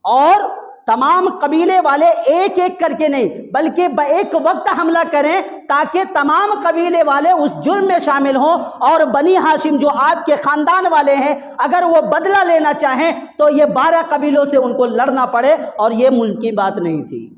A: اور تمام قبیلے والے ایک ایک کر کے نہیں بلکہ ایک وقت حملہ کریں، تاکہ تمام قبیلے والے اس جرم میں شامل ہوں، اور بنی ہاشم جو آپ کے خاندان والے ہیں اگر وہ بدلہ لینا چاہیں تو یہ 12 قبیلوں سے ان کو لڑنا پڑے، اور یہ ممکن بات نہیں تھی۔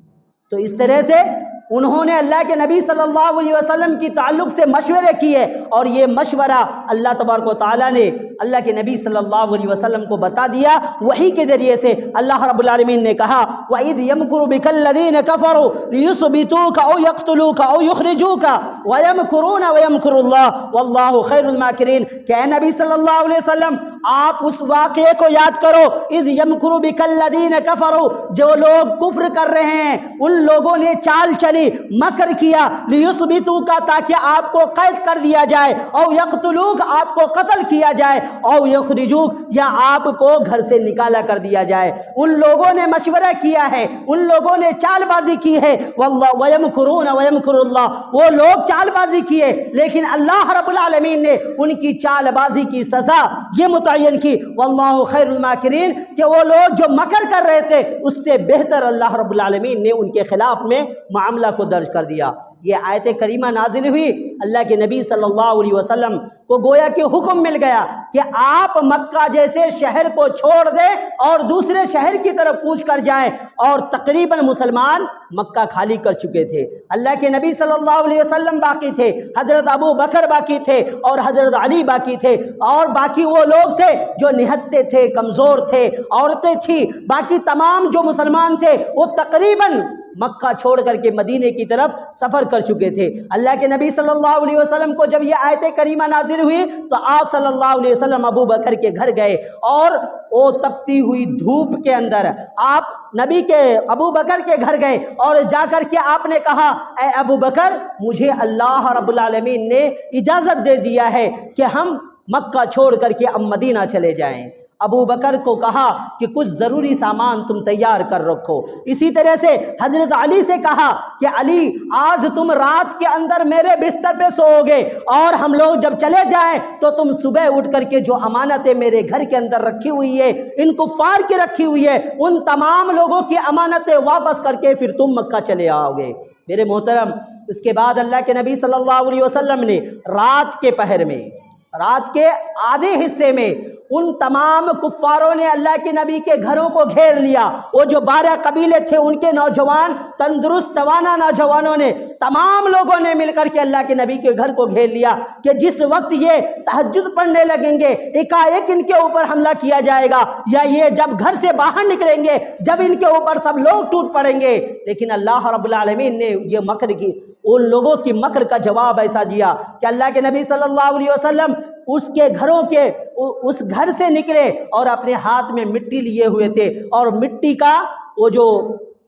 A: تو اس طرح سے انہوں نے اللہ کے نبی صلی اللہ علیہ وسلم کی تعلق سے مشورے کیے، اور یہ مشورہ اللہ تبارک و تعالیٰ نے اللہ کے نبی صلی اللہ علیہ وسلم کو بتا دیا وحی کے ذریعے سے۔ اللہ رب العالمین نے کہا وَإِذْ يَمْكُرُ بِكَ الَّذِينَ كَفَرُوا لِيُثْبِتُوكَ أَوْ يَقْتُلُوكَ أَوْ يُخْرِجُوكَ وَيَمْكُرُونَ وَيَمْكُرُ اللَّهُ وَاللَّهُ خَيْرُ الْمَاكِرِينَ کہ اے نبی صلی اللہ علیہ وسلم، آپ اس واقعے کو یاد کرو، اذ یمکر بک الذین کفروا، جو لوگ کفر کر رہے ہیں ان لوگوں نے چال چلی، مکر کیا، لیثبتوک، تاکہ آپ کو قید کر دیا جائے، او یقتلوک، آپ کو قتل کیا جائے، او یخرجوک، یا آپ کو گھر سے نکالا کر دیا جائے۔ ان لوگوں نے مشورہ کیا ہے، ان لوگوں نے چال بازی کی ہے، واللہ ویمکرون ویمکر اللہ، وہ لوگ چال بازی کیے، لیکن اللہ رب العالمین نے ان کی چال بازی کی سزا یہ متعین کی، واللہ خیر الماکرین، کہ وہ لوگ جو مکر کر رہے تھے اس سے بہتر اللہ رب العالمین نے ان کے خلاف میں معاملہ کو درج کر دیا۔ یہ آیت کریمہ نازل ہوئی، اللہ کے نبی صلی اللہ علیہ وسلم کو گویا کہ حکم مل گیا کہ آپ مکہ جیسے شہر کو چھوڑ دیں اور دوسرے شہر کی طرف کوچ کر جائیں، اور تقریباً مسلمان مکہ خالی کر چکے تھے۔ اللہ کے نبی صلی اللہ علیہ وسلم باقی تھے، حضرت ابو بکر باقی تھے، اور حضرت علی باقی تھے، اور باقی وہ لوگ تھے جو نہتے تھے، کمزور تھے، عورتیں تھیں، باقی تمام جو مسلمان تھے وہ تقریباً مکہ چھوڑ کر کے مدینے کی طرف سفر کر چکے تھے۔ اللہ کے نبی صلی اللہ علیہ وسلم کو جب یہ آیت کریمہ نازل ہوئی تو آپ صلی اللہ علیہ وسلم ابو بکر کے گھر گئے، اور وہ تپتی ہوئی دھوپ کے اندر آپ نبی کے ابو بکر کے گھر گئے، اور جا کر کے آپ نے کہا اے ابو بکر، مجھے اللہ رب العالمین نے اجازت دے دیا ہے کہ ہم مکہ چھوڑ کر کے اب مدینہ چلے جائیں۔ ابو بکر کو کہا کہ کچھ ضروری سامان تم تیار کر رکھو۔ اسی طرح سے حضرت علی سے کہا کہ علی، آج تم رات کے اندر میرے بستر پہ سوؤ گے، اور ہم لوگ جب چلے جائیں تو تم صبح اٹھ کر کے جو امانتیں میرے گھر کے اندر رکھی ہوئی ہے، ان کفار کی رکھی ہوئی ہے، ان تمام لوگوں کی امانتیں واپس کر کے پھر تم مکہ چلے آؤ گے۔ میرے محترم، اس کے بعد اللہ کے نبی صلی اللہ علیہ وسلم نے رات کے پہر میں رات کے آدھے حصے میں ان تمام کفاروں نے اللہ کے نبی کے گھروں کو گھیر لیا۔ وہ جو 12 قبیلے تھے ان کے نوجوان، تندرست توانا نوجوانوں نے، تمام لوگوں نے مل کر کے اللہ کے نبی کے گھر کو گھیر لیا کہ جس وقت یہ تہجد پڑھنے لگیں گے ایک ان کے اوپر حملہ کیا جائے گا، یا یہ جب گھر سے باہر نکلیں گے جب ان کے اوپر سب لوگ ٹوٹ پڑیں گے۔ لیکن اللہ رب العالمین نے یہ مکر کی، ان لوگوں کی مکر کا جواب ایسا دیا کہ اللہ کے نبی صلی اللہ علیہ وسلم اس کے گھروں کے اس گھر سے نکلے اور اپنے ہاتھ میں مٹی لیے ہوئے تھے، اور مٹی کا وہ جو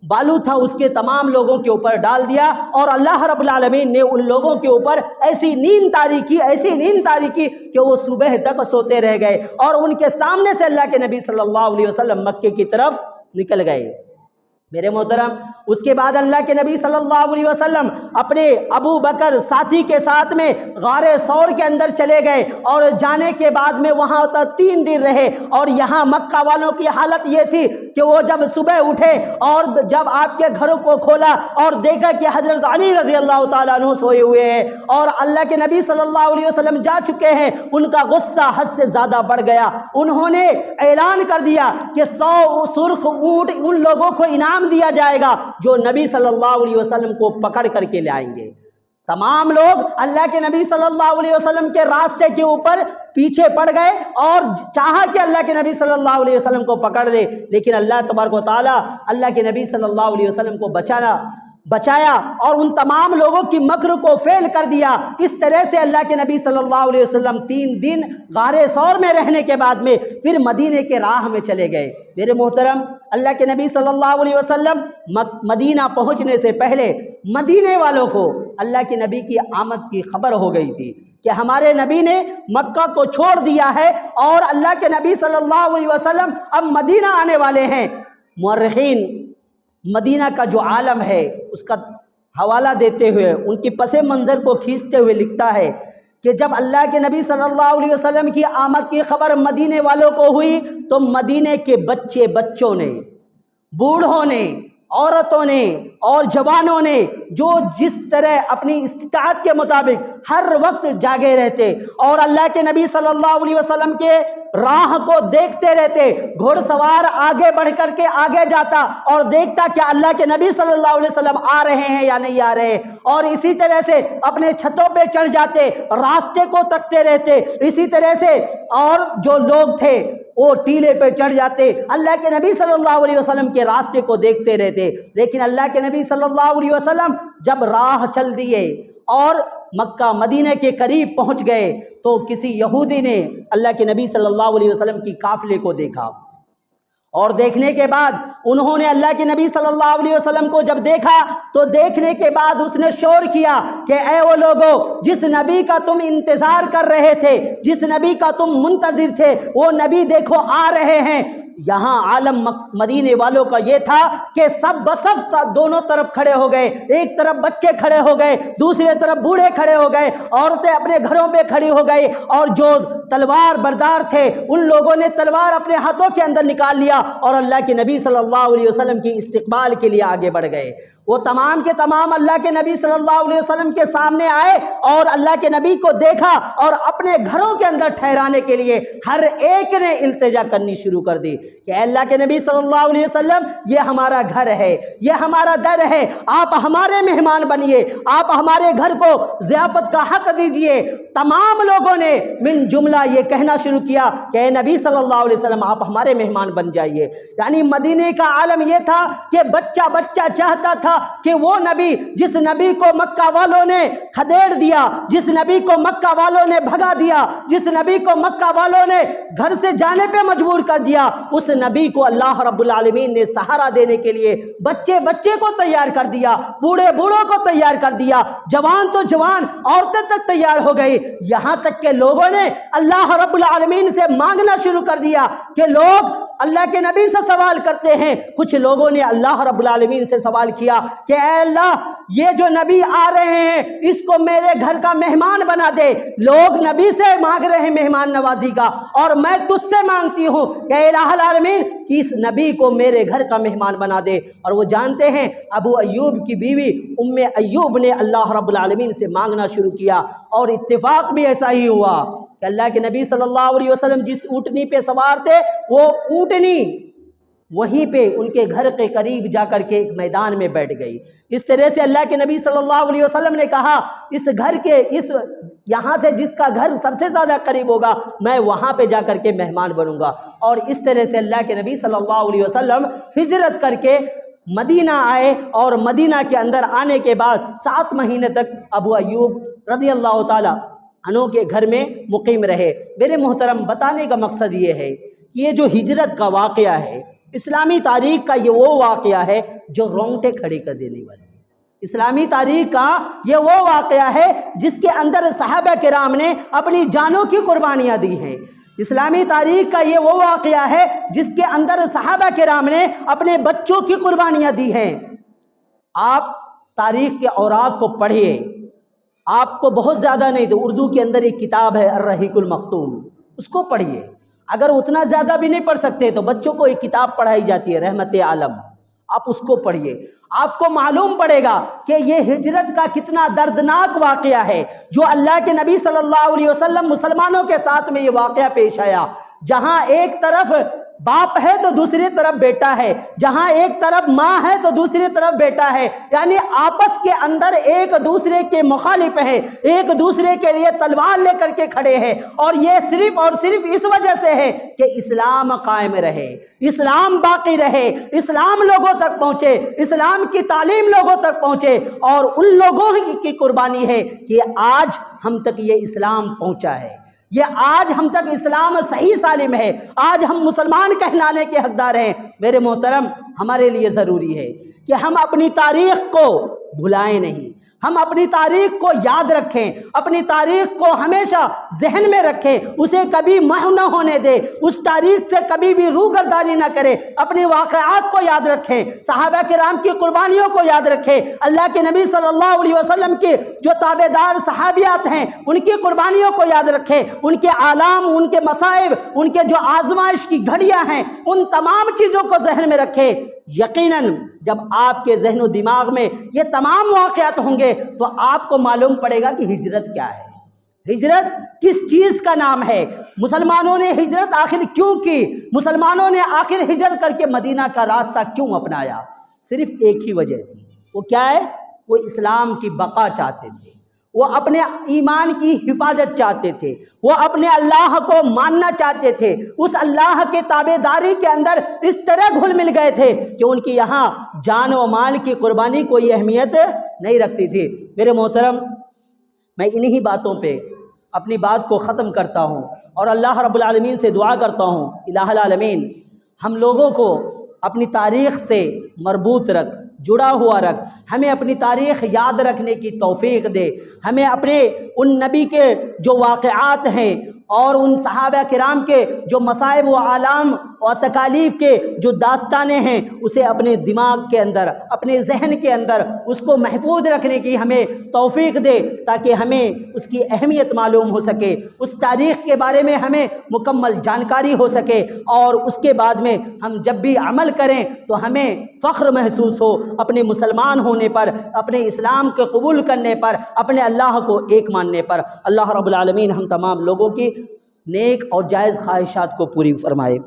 A: بالو تھا اس کے تمام لوگوں کے اوپر ڈال دیا، اور اللہ رب العالمین نے ان لوگوں کے اوپر ایسی نیند طاری کی کہ وہ صبح تک سوتے رہ گئے، اور ان کے سامنے سے اللہ کے نبی صلی اللہ علیہ وسلم مکے کی طرف نکل گئے۔ میرے محترم، اس کے بعد اللہ کے نبی صلی اللہ علیہ وسلم اپنے ابو بکر ساتھی کے ساتھ میں غار ثور کے اندر چلے گئے، اور جانے کے بعد میں وہاں 3 دن رہے۔ اور یہاں مکہ والوں کی حالت یہ تھی کہ وہ جب صبح اٹھے اور جب آپ کے گھروں کو کھولا اور دیکھا کہ حضرت علی رضی اللہ تعالیٰ عنہ سوئے ہوئے ہیں اور اللہ کے نبی صلی اللہ علیہ وسلم جا چکے ہیں، ان کا غصہ حد سے زیادہ بڑھ گیا۔ انہوں نے اعلان کر دیا کہ 100 سرخ اونٹ ان لوگوں کو انعام دیا جائے گا جو نبی صلی اللہ علیہ وسلم کو پکڑ کر کے لے آئیں گے۔ تمام لوگ اللہ کے نبی صلی اللہ علیہ وسلم کے راستے کے اوپر پیچھے پڑ گئے اور چاہا کہ اللہ کے نبی صلی اللہ علیہ وسلم کو پکڑ دے، لیکن اللہ تبارک و تعالی اللہ کے نبی صلی اللہ علیہ وسلم کو بچایا اور ان تمام لوگوں کی مکر کو فیل کر دیا۔ اس طرح سے اللہ کے نبی صلی اللہ علیہ وسلم 3 دن غار ثور میں رہنے کے بعد میں پھر مدینے کے راہ میں چلے گئے۔ میرے محترم، اللہ کے نبی صلی اللہ علیہ وسلم مدینہ پہنچنے سے پہلے مدینے والوں کو اللہ کے نبی کی آمد کی خبر ہو گئی تھی کہ ہمارے نبی نے مکہ کو چھوڑ دیا ہے اور اللہ کے نبی صلی اللہ علیہ وسلم اب مدینہ آنے والے ہیں۔ مورخین مدینہ کا جو عالم ہے اس کا حوالہ دیتے ہوئے ان کی پس منظر کو کھینچتے ہوئے لکھتا ہے کہ جب اللہ کے نبی صلی اللہ علیہ وسلم کی آمد کی خبر مدینے والوں کو ہوئی تو مدینے کے بچوں نے، بوڑھوں نے، عورتوں نے اور جوانوں نے جو جس طرح اپنی استطاعت کے مطابق ہر وقت جاگے رہتے اور اللہ کے نبی صلی اللہ علیہ وسلم کے راہ کو دیکھتے رہتے۔ گھوڑ سوار آگے بڑھ کر کے آگے جاتا اور دیکھتا کہ اللہ کے نبی صلی اللہ علیہ وسلم آ رہے ہیں یا نہیں آ رہے، اور اسی طرح سے اپنے چھتوں پہ چڑھ جاتے، راستے کو تکتے رہتے۔ اسی طرح سے اور جو لوگ تھے وہ ٹیلے پہ چڑھ جاتے، اللہ کے نبی صلی اللہ علیہ وسلم کے راستے کو دیکھتے رہتے۔ لیکن اللہ کے نبی صلی اللہ علیہ وسلم جب راہ چل دیے اور مکہ مدینہ کے قریب پہنچ گئے تو کسی یہودی نے اللہ کے نبی صلی اللہ علیہ وسلم کی قافلے کو دیکھا، اور دیکھنے کے بعد انہوں نے اللہ کے نبی صلی اللہ علیہ وسلم کو جب دیکھا تو دیکھنے کے بعد اس نے شور کیا کہ اے وہ لوگو، جس نبی کا تم انتظار کر رہے تھے، جس نبی کا تم منتظر تھے، وہ نبی دیکھو آ رہے ہیں۔ یہاں عالم مدینے والوں کا یہ تھا کہ سب بصف دونوں طرف کھڑے ہو گئے، ایک طرف بچے کھڑے ہو گئے، دوسرے طرف بوڑھے کھڑے ہو گئے، عورتیں اپنے گھروں پہ کھڑی ہو گئی، اور جو تلوار بردار تھے ان لوگوں نے تلوار اپنے ہاتھوں کے اندر نکال لیا اور اللہ کے نبی صلی اللہ علیہ وسلم کی استقبال کے لیے آگے بڑھ گئے۔ وہ تمام کے تمام اللہ کے نبی صلی اللہ علیہ وسلم کے سامنے آئے اور اللہ کے نبی کو دیکھا اور اپنے گھروں کے اندر ٹھہرانے کے لیے ہر ایک نے التجا کرنی شروع کر دی کہ اے اللہ کے نبی صلی اللہ علیہ وسلم، یہ ہمارا گھر ہے، یہ ہمارا در ہے، آپ ہمارے مہمان بنیے، آپ ہمارے گھر کو ضیافت کا حق دیجئے۔ تمام لوگوں نے من جملہ یہ کہنا شروع کیا کہ اے نبی صلی اللہ علیہ وسلم، آپ ہمارے مہمان بن جائیے۔ یعنی مدینے کا عالم یہ تھا کہ بچہ چاہتا تھا کہ وہ نبی، جس نبی کو مکہ والوں نے کھدیڑ دیا، جس نبی کو مکہ والوں نے بھگا دیا، جس نبی کو مکہ والوں نے گھر سے جانے پہ مجبور کر دیا، اس نبی کو اللہ رب العالمین نے سہارا دینے کے لیے بچے کو تیار کر دیا، بوڑھوں کو تیار کر دیا، جوان تو جوان، عورتیں تک تیار ہو گئی، یہاں تک کہ لوگوں نے اللہ رب العالمین سے مانگنا شروع کر دیا کہ لوگ اللہ کے نبی سے سوال کرتے ہیں۔ کچھ لوگوں نے اللہ رب العالمین سے سوال کیا کہ اے اللہ، یہ جو نبی آ رہے ہیں اس کو میرے گھر کا مہمان بنا دے۔ لوگ نبی سے مانگ رہے ہیں مہمان نوازی کا، اور میں تجھ سے مانگتی ہوں کہ اے الہ العالمین کہ اس نبی کو میرے گھر کا مہمان بنا دے۔ اور وہ جانتے ہیں ابو ایوب کی بیوی ام ایوب نے اللہ رب العالمین سے مانگنا شروع کیا، اور اتفاق بھی ایسا ہی ہوا کہ اللہ کے نبی صلی اللہ علیہ وسلم جس اونٹنی پہ سوار تھے وہ اونٹنی وہیں پہ ان کے گھر کے قریب جا کر کے ایک میدان میں بیٹھ گئی۔ اس طرح سے اللہ کے نبی صلی اللہ علیہ وسلم نے کہا اس گھر کے یہاں سے جس کا گھر سب سے زیادہ قریب ہوگا میں وہاں پہ جا کر کے مہمان بنوں گا۔ اور اس طرح سے اللہ کے نبی صلی اللہ علیہ وسلم ہجرت کر کے مدینہ آئے، اور مدینہ کے اندر آنے کے بعد 7 مہینے تک ابو ایوب رضی اللہ تعالیٰ عنہ کے گھر میں مقیم رہے۔ میرے محترم، بتانے کا مقصد یہ ہے کہ یہ جو ہجرت کا واقعہ ہے اسلامی تاریخ کا، یہ وہ واقعہ ہے جو رونگٹے کھڑے کر دینے والی ہے۔ اسلامی تاریخ کا یہ وہ واقعہ ہے جس کے اندر صحابہ کرام نے اپنی جانوں کی قربانیاں دی ہیں۔ اسلامی تاریخ کا یہ وہ واقعہ ہے جس کے اندر صحابہ کرام نے اپنے بچوں کی قربانیاں دی ہیں۔ آپ تاریخ کے اوراق کو پڑھیے، آپ کو بہت زیادہ نہیں تو اردو کے اندر ایک کتاب ہے الرحیق المختوم، اس کو پڑھیے۔ اگر اتنا زیادہ بھی نہیں پڑھ سکتے تو بچوں کو ایک کتاب پڑھائی جاتی ہے رحمت عالم، آپ اس کو پڑھیے، آپ کو معلوم پڑے گا کہ یہ ہجرت کا کتنا دردناک واقعہ ہے جو اللہ کے نبی صلی اللہ علیہ وسلم مسلمانوں کے ساتھ میں یہ واقعہ پیش آیا، جہاں ایک طرف باپ ہے تو دوسری طرف بیٹا ہے، جہاں ایک طرف ماں ہے تو دوسری طرف بیٹا ہے، یعنی آپس کے اندر ایک دوسرے کے مخالف ہیں، ایک دوسرے کے لیے تلوار لے کر کے کھڑے ہیں، اور یہ صرف اور صرف اس وجہ سے ہے کہ اسلام قائم رہے، اسلام باقی رہے، اسلام لوگوں تک پہنچے، اسلام کی تعلیم لوگوں تک پہنچے، اور ان لوگوں کی قربانی ہے کہ آج ہم تک یہ اسلام پہنچا ہے، یہ آج ہم تک اسلام صحیح سالم ہے، آج ہم مسلمان کہلانے کے حقدار ہیں۔ میرے محترم، ہمارے لیے ضروری ہے کہ ہم اپنی تاریخ کو بھلائیں نہیں، ہم اپنی تاریخ کو یاد رکھیں، اپنی تاریخ کو ہمیشہ ذہن میں رکھیں، اسے کبھی محو نہ ہونے دیں، اس تاریخ سے کبھی بھی روگردانی نہ کریں، اپنے واقعات کو یاد رکھیں، صحابہ کرام کی قربانیوں کو یاد رکھیں، اللہ کے نبی صلی اللہ علیہ وسلم کے جو تابع دار صحابیات ہیں ان کی قربانیوں کو یاد رکھیں، ان کے آلام، ان کے مصائب، ان کے جو آزمائش کی گھڑیاں ہیں ان تمام چیزوں کو ذہن میں رکھیں۔ یقیناً جب آپ کے ذہن و دماغ میں یہ تمام واقعات ہوں گے تو آپ کو معلوم پڑے گا کہ ہجرت کیا ہے، ہجرت کس چیز کا نام ہے، مسلمانوں نے ہجرت آخر کیوں کی، مسلمانوں نے آخر ہجرت کر کے مدینہ کا راستہ کیوں اپنایا۔ صرف ایک ہی وجہ تھی، وہ کیا ہے؟ وہ اسلام کی بقا چاہتے تھے، وہ اپنے ایمان کی حفاظت چاہتے تھے، وہ اپنے اللہ کو ماننا چاہتے تھے، اس اللہ کے تابع داری کے اندر اس طرح گھل مل گئے تھے کہ ان کی یہاں جان و مال کی قربانی کوئی اہمیت نہیں رکھتی تھی۔ میرے محترم، میں انہی باتوں پہ اپنی بات کو ختم کرتا ہوں اور اللہ رب العالمین سے دعا کرتا ہوں، الہ العالمین ہم لوگوں کو اپنی تاریخ سے مربوط رکھ، جڑا ہوا رکھ، ہمیں اپنی تاریخ یاد رکھنے کی توفیق دے، ہمیں اپنے ان نبی کے جو واقعات ہیں اور ان صحابہ کرام کے جو مصائب و آلام اور تکالیف کے جو داستانیں ہیں اسے اپنے دماغ کے اندر، اپنے ذہن کے اندر اس کو محفوظ رکھنے کی ہمیں توفیق دے تاکہ ہمیں اس کی اہمیت معلوم ہو سکے، اس تاریخ کے بارے میں ہمیں مکمل جانکاری ہو سکے، اور اس کے بعد میں ہم جب بھی عمل کریں تو ہمیں فخر محسوس ہو اپنے مسلمان ہونے پر، اپنے اسلام کے قبول کرنے پر، اپنے اللہ کو ایک ماننے پر۔ اللہ رب العالمین ہم تمام لوگوں کی نیک اور جائز خواہشات کو پوری فرمائے۔